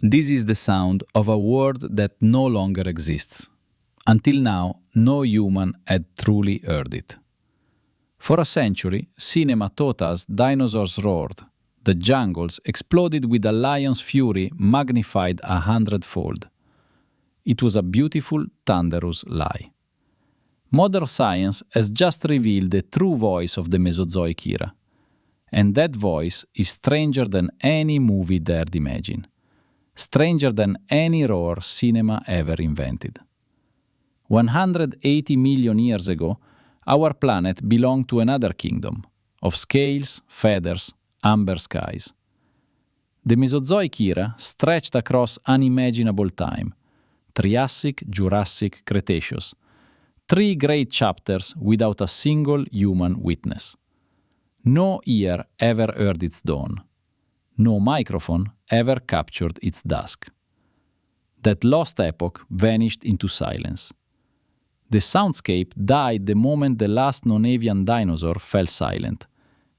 This is the sound of a world that no longer exists. Until now, no human had truly heard it. For a century, cinema taught us dinosaurs roared. The jungles exploded with a lion's fury magnified 100-fold. It was a beautiful, thunderous lie. Modern science has just revealed the true voice of the Mesozoic era. And that voice is stranger than any movie dared imagine. Stranger than any roar cinema ever invented. 180 million years ago, our planet belonged to another kingdom of scales, feathers, amber skies. The Mesozoic era stretched across unimaginable time: Triassic, Jurassic, Cretaceous. 3 great chapters without a single human witness. No ear ever heard its dawn. No microphone ever captured its dusk. That lost epoch vanished into silence. The soundscape died the moment the last non-avian dinosaur fell silent,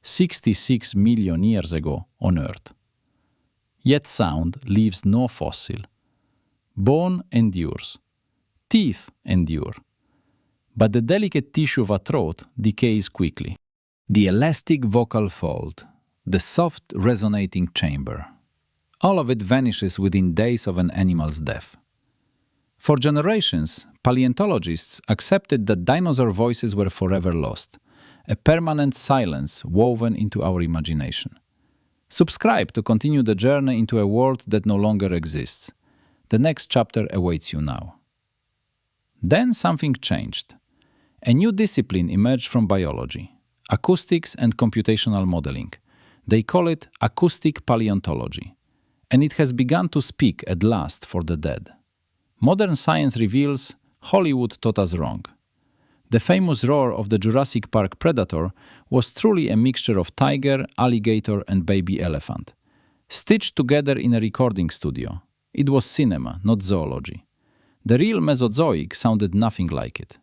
66 million years ago on Earth. Yet sound leaves no fossil. Bone endures. Teeth endure. But the delicate tissue of a throat decays quickly. The elastic vocal fold, the soft resonating chamber, all of it vanishes within days of an animal's death. For generations, paleontologists accepted that dinosaur voices were forever lost, a permanent silence woven into our imagination. Subscribe to continue the journey into a world that no longer exists. The next chapter awaits you now. Then something changed. A new discipline emerged from biology: acoustics and computational modeling. They call it acoustic paleontology, and it has begun to speak at last for the dead. Modern science reveals Hollywood taught us wrong. The famous roar of the Jurassic Park predator was truly a mixture of tiger, alligator, and baby elephant, stitched together in a recording studio. It was cinema, not zoology. The real Mesozoic sounded nothing like it.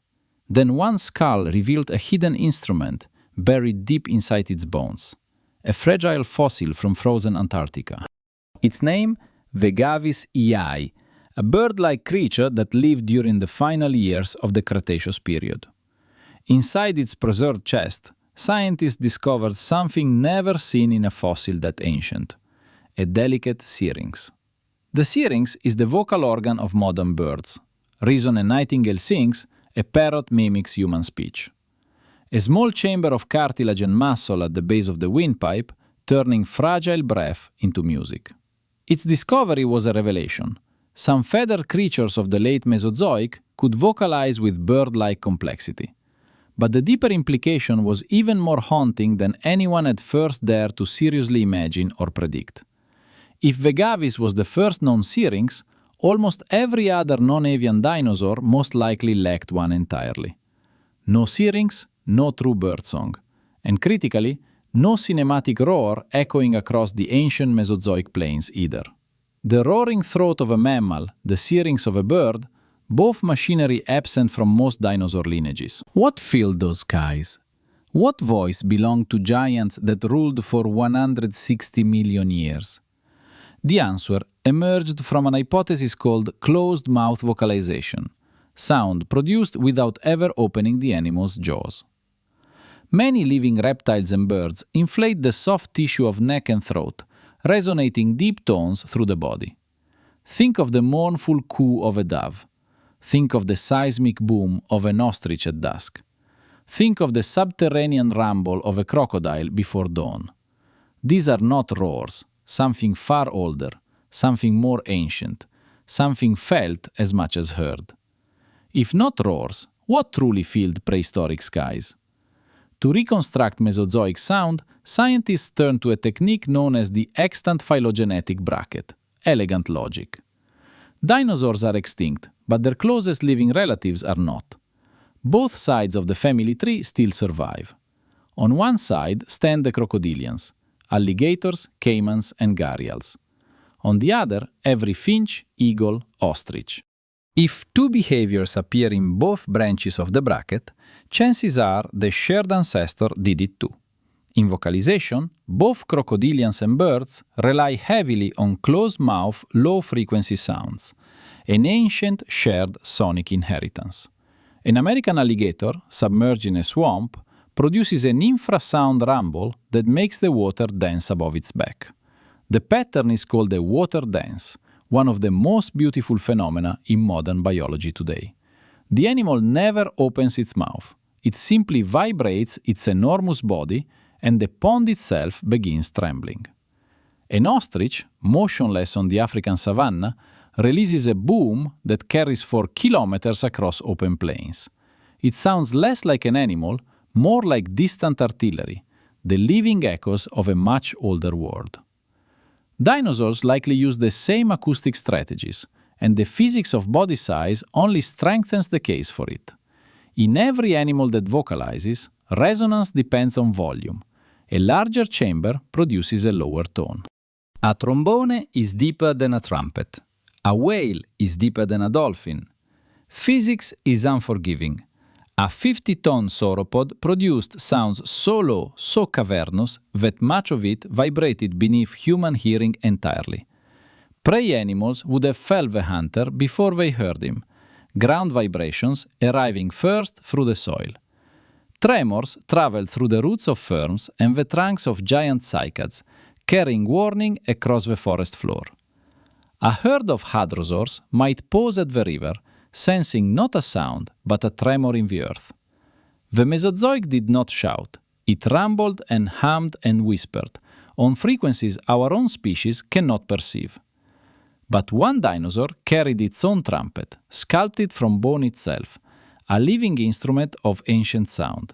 Then one skull revealed a hidden instrument buried deep inside its bones, a fragile fossil from frozen Antarctica. Its name? Vegavis iaai, a bird-like creature that lived during the final years of the Cretaceous period. Inside its preserved chest, scientists discovered something never seen in a fossil that ancient: a delicate syrinx. The syrinx is the vocal organ of modern birds. Reason a nightingale sings, a parrot mimics human speech. A small chamber of cartilage and muscle at the base of the windpipe, turning fragile breath into music. Its discovery was a revelation. Some feathered creatures of the late Mesozoic could vocalize with bird-like complexity. But the deeper implication was even more haunting than anyone had first dared to seriously imagine or predict. If Vegavis was the first known syrinx, almost every other non-avian dinosaur most likely lacked one entirely. No syrinx, no true birdsong, and critically, no cinematic roar echoing across the ancient Mesozoic plains either. The roaring throat of a mammal, the syrinx of a bird, both machinery absent from most dinosaur lineages. What filled those skies? What voice belonged to giants that ruled for 160 million years? The answer emerged from an hypothesis called closed-mouth vocalization, sound produced without ever opening the animal's jaws. Many living reptiles and birds inflate the soft tissue of neck and throat, resonating deep tones through the body. Think of the mournful coo of a dove. Think of the seismic boom of an ostrich at dusk. Think of the subterranean rumble of a crocodile before dawn. These are not roars, something far older, something more ancient, something felt as much as heard. If not roars, what truly filled prehistoric skies? To reconstruct Mesozoic sound, scientists turn to a technique known as the extant phylogenetic bracket, elegant logic. Dinosaurs are extinct, but their closest living relatives are not. Both sides of the family tree still survive. On one side stand the crocodilians, alligators, caimans, and gharials. On the other, every finch, eagle, ostrich. If two behaviors appear in both branches of the bracket, chances are the shared ancestor did it too. In vocalization, both crocodilians and birds rely heavily on closed-mouth, low-frequency sounds, an ancient shared sonic inheritance. An American alligator, submerged in a swamp, produces an infrasound rumble that makes the water dance above its back. The pattern is called a water dance, one of the most beautiful phenomena in modern biology today. The animal never opens its mouth. It simply vibrates its enormous body, and the pond itself begins trembling. An ostrich, motionless on the African savanna, releases a boom that carries for kilometers across open plains. It sounds less like an animal, more like distant artillery, the living echoes of a much older world. Dinosaurs likely use the same acoustic strategies, and the physics of body size only strengthens the case for it. In every animal that vocalizes, resonance depends on volume. A larger chamber produces a lower tone. A trombone is deeper than a trumpet. A whale is deeper than a dolphin. Physics is unforgiving. A 50-ton sauropod produced sounds so low, so cavernous, that much of it vibrated beneath human hearing entirely. Prey animals would have felled the hunter before they heard him, ground vibrations arriving first through the soil. Tremors traveled through the roots of ferns and the trunks of giant cycads, carrying warning across the forest floor. A herd of hadrosaurs might pause at the river, sensing not a sound, but a tremor in the earth. The Mesozoic did not shout. It rumbled and hummed and whispered, on frequencies our own species cannot perceive. But one dinosaur carried its own trumpet, sculpted from bone itself, a living instrument of ancient sound.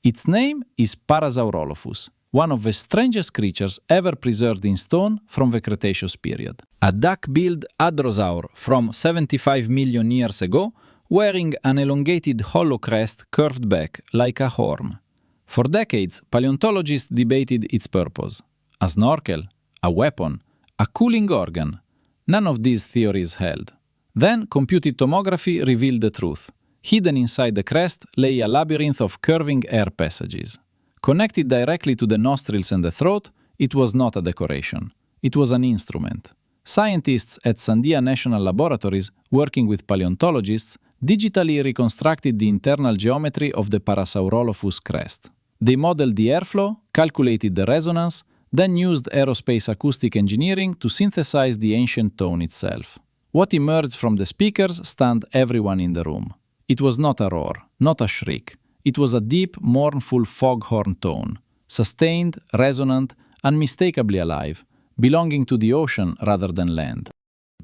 Its name is Parasaurolophus, one of the strangest creatures ever preserved in stone from the Cretaceous period. A duck-billed hadrosaur from 75 million years ago, wearing an elongated hollow crest curved back like a horn. For decades, paleontologists debated its purpose. A snorkel, a weapon, a cooling organ. None of these theories held. Then computed tomography revealed the truth. Hidden inside the crest lay a labyrinth of curving air passages. Connected directly to the nostrils and the throat, it was not a decoration. It was an instrument. Scientists at Sandia National Laboratories, working with paleontologists, digitally reconstructed the internal geometry of the Parasaurolophus crest. They modeled the airflow, calculated the resonance, then used aerospace acoustic engineering to synthesize the ancient tone itself. What emerged from the speakers stunned everyone in the room. It was not a roar, not a shriek. It was a deep, mournful foghorn tone, sustained, resonant, unmistakably alive, belonging to the ocean rather than land.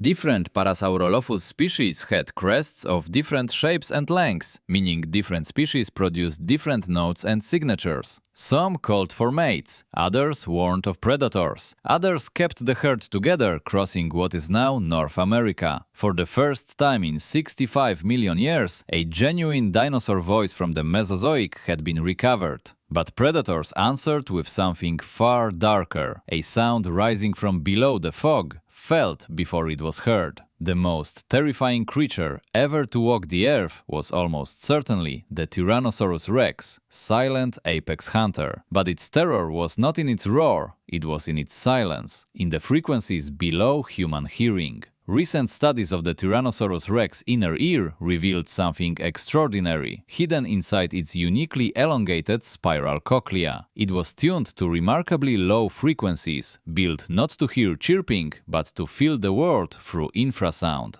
Different Parasaurolophus species had crests of different shapes and lengths, meaning different species produced different notes and signatures. Some called for mates, others warned of predators, others kept the herd together, crossing what is now North America. For the first time in 65 million years, a genuine dinosaur voice from the Mesozoic had been recovered. But predators answered with something far darker, a sound rising from below the fog, felt before it was heard. The most terrifying creature ever to walk the earth was almost certainly the Tyrannosaurus rex, silent apex hunter. But its terror was not in its roar, it was in its silence, in the frequencies below human hearing. Recent studies of the Tyrannosaurus rex inner ear revealed something extraordinary, hidden inside its uniquely elongated spiral cochlea. It was tuned to remarkably low frequencies, built not to hear chirping, but to feel the world through infrasound.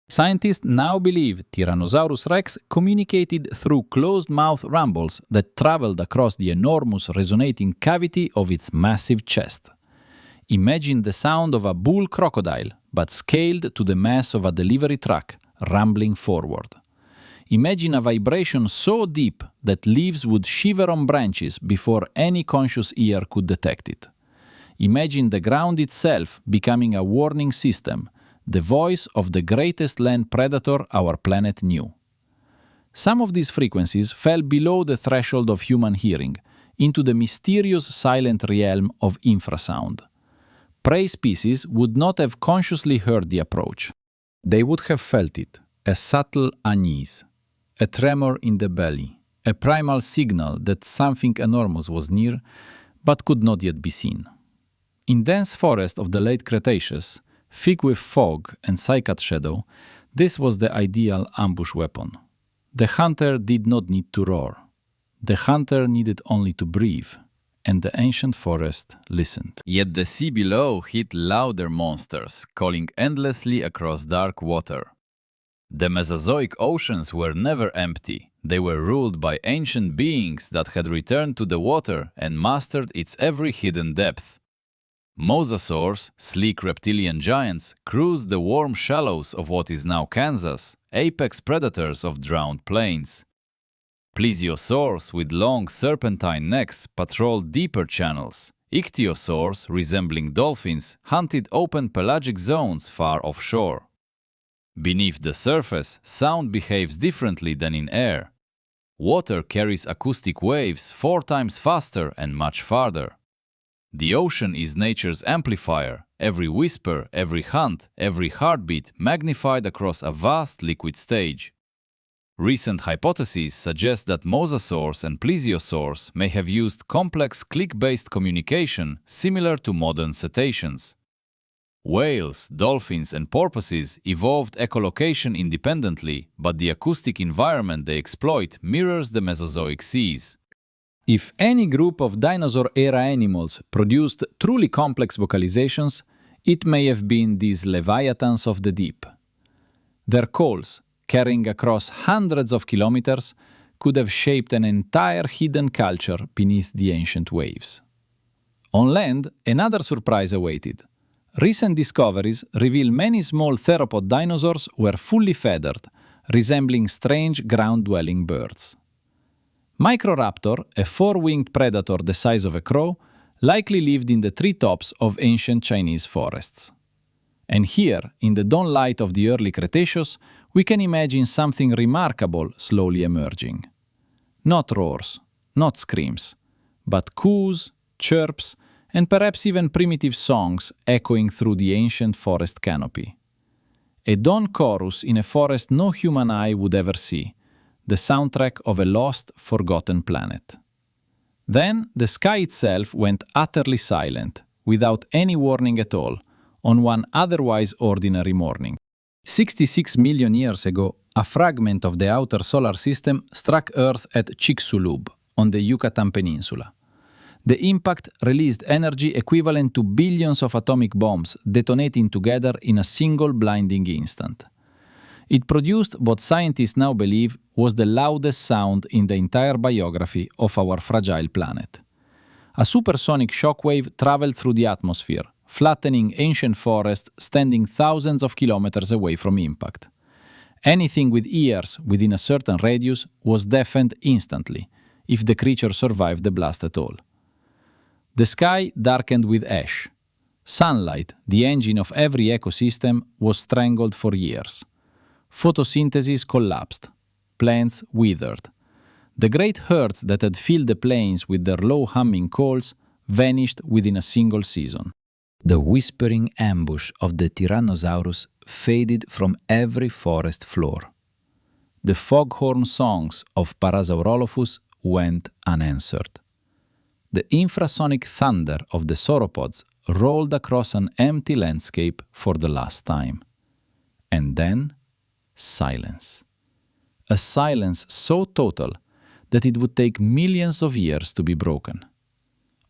Scientists now believe Tyrannosaurus rex communicated through closed-mouth rumbles that traveled across the enormous resonating cavity of its massive chest. Imagine the sound of a bull crocodile, but scaled to the mass of a delivery truck, rumbling forward. Imagine a vibration so deep that leaves would shiver on branches before any conscious ear could detect it. Imagine the ground itself becoming a warning system, the voice of the greatest land predator our planet knew. Some of these frequencies fell below the threshold of human hearing, into the mysterious silent realm of infrasound. Prey species would not have consciously heard the approach. They would have felt it, a subtle unease, a tremor in the belly, a primal signal that something enormous was near, but could not yet be seen. In dense forests of the late Cretaceous, thick with fog and cycad shadow, this was the ideal ambush weapon. The hunter did not need to roar. The hunter needed only to breathe, and the ancient forest listened. Yet the sea below hid louder monsters, calling endlessly across dark water. The Mesozoic oceans were never empty. They were ruled by ancient beings that had returned to the water and mastered its every hidden depth. Mosasaurs, sleek reptilian giants, cruised the warm shallows of what is now Kansas, apex predators of drowned plains. Plesiosaurs with long serpentine necks patrolled deeper channels. Ichthyosaurs, resembling dolphins, hunted open pelagic zones far offshore. Beneath the surface, sound behaves differently than in air. Water carries acoustic waves 4 times faster and much farther. The ocean is nature's amplifier, every whisper, every hunt, every heartbeat magnified across a vast liquid stage. Recent hypotheses suggest that mosasaurs and plesiosaurs may have used complex click-based communication similar to modern cetaceans. Whales, dolphins, and porpoises evolved echolocation independently, but the acoustic environment they exploit mirrors the Mesozoic seas. If any group of dinosaur-era animals produced truly complex vocalizations, it may have been these leviathans of the deep. Their calls, carrying across hundreds of kilometers, could have shaped an entire hidden culture beneath the ancient waves. On land, another surprise awaited. Recent discoveries reveal many small theropod dinosaurs were fully feathered, resembling strange ground-dwelling birds. Microraptor, a 4-winged predator the size of a crow, likely lived in the treetops of ancient Chinese forests. And here, in the dawn light of the early Cretaceous, we can imagine something remarkable slowly emerging. Not roars, not screams, but coos, chirps, and perhaps even primitive songs echoing through the ancient forest canopy. A dawn chorus in a forest no human eye would ever see, the soundtrack of a lost, forgotten planet. Then the sky itself went utterly silent, without any warning at all, on one otherwise ordinary morning. 66 million years ago, a fragment of the outer solar system struck Earth at Chicxulub, on the Yucatan Peninsula. The impact released energy equivalent to billions of atomic bombs detonating together in a single blinding instant. It produced what scientists now believe was the loudest sound in the entire biography of our fragile planet. A supersonic shockwave traveled through the atmosphere, flattening ancient forests standing thousands of kilometers away from impact. Anything with ears within a certain radius was deafened instantly, if the creature survived the blast at all. The sky darkened with ash. Sunlight, the engine of every ecosystem, was strangled for years. Photosynthesis collapsed. Plants withered. The great herds that had filled the plains with their low humming calls vanished within a single season. The whispering ambush of the Tyrannosaurus faded from every forest floor. The foghorn songs of Parasaurolophus went unanswered. The infrasonic thunder of the sauropods rolled across an empty landscape for the last time. And then, silence. A silence so total that it would take millions of years to be broken.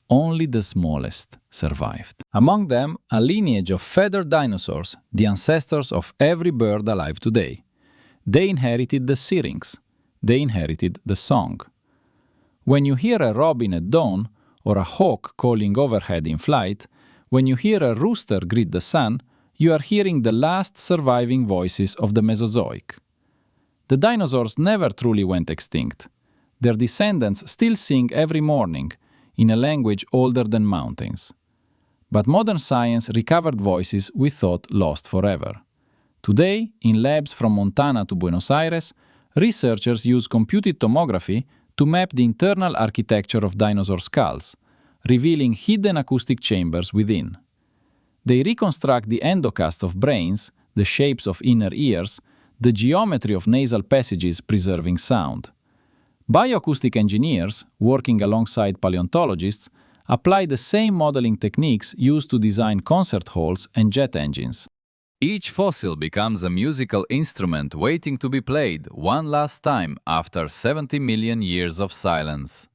Only the smallest survived. Among them, a lineage of feathered dinosaurs, the ancestors of every bird alive today. They inherited the syrinx. They inherited the song. When you hear a robin at dawn, or a hawk calling overhead in flight, when you hear a rooster greet the sun, you are hearing the last surviving voices of the Mesozoic. The dinosaurs never truly went extinct. Their descendants still sing every morning, in a language older than mountains. But modern science recovered voices we thought lost forever. Today, in labs from Montana to Buenos Aires, researchers use computed tomography to map the internal architecture of dinosaur skulls, revealing hidden acoustic chambers within. They reconstruct the endocast of brains, the shapes of inner ears, the geometry of nasal passages preserving sound. Bioacoustic engineers, working alongside paleontologists, apply the same modeling techniques used to design concert halls and jet engines. Each fossil becomes a musical instrument waiting to be played one last time after 70 million years of silence.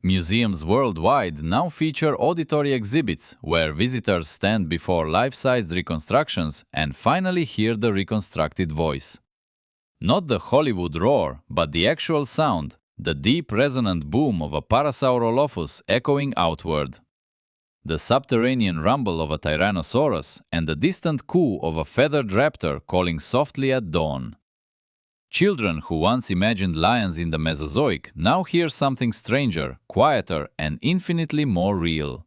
Museums worldwide now feature auditory exhibits where visitors stand before life-sized reconstructions and finally hear the reconstructed voice. Not the Hollywood roar, but the actual sound, the deep resonant boom of a Parasaurolophus echoing outward. The subterranean rumble of a Tyrannosaurus and the distant coo of a feathered raptor calling softly at dawn. Children who once imagined lions in the Mesozoic now hear something stranger, quieter, and infinitely more real.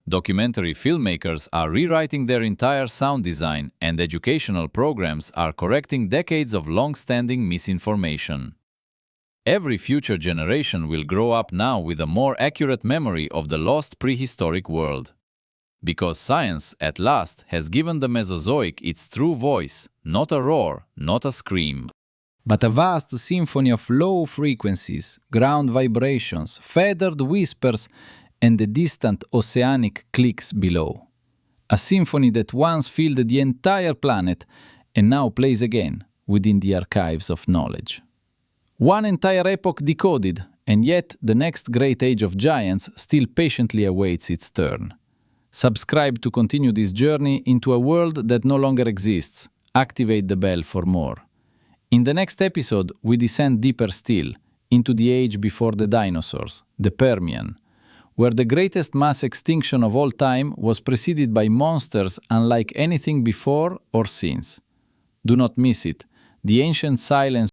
Documentary filmmakers are rewriting their entire sound design, and educational programs are correcting decades of long-standing misinformation. Every future generation will grow up now with a more accurate memory of the lost prehistoric world. Because science, at last, has given the Mesozoic its true voice, not a roar, not a scream, but a vast symphony of low frequencies, ground vibrations, feathered whispers, and the distant oceanic clicks below. A symphony that once filled the entire planet and now plays again within the archives of knowledge. One entire epoch decoded, and yet the next great age of giants still patiently awaits its turn. Subscribe to continue this journey into a world that no longer exists. Activate the bell for more. In the next episode, we descend deeper still, into the age before the dinosaurs, the Permian, where the greatest mass extinction of all time was preceded by monsters unlike anything before or since. Do not miss it. The ancient silence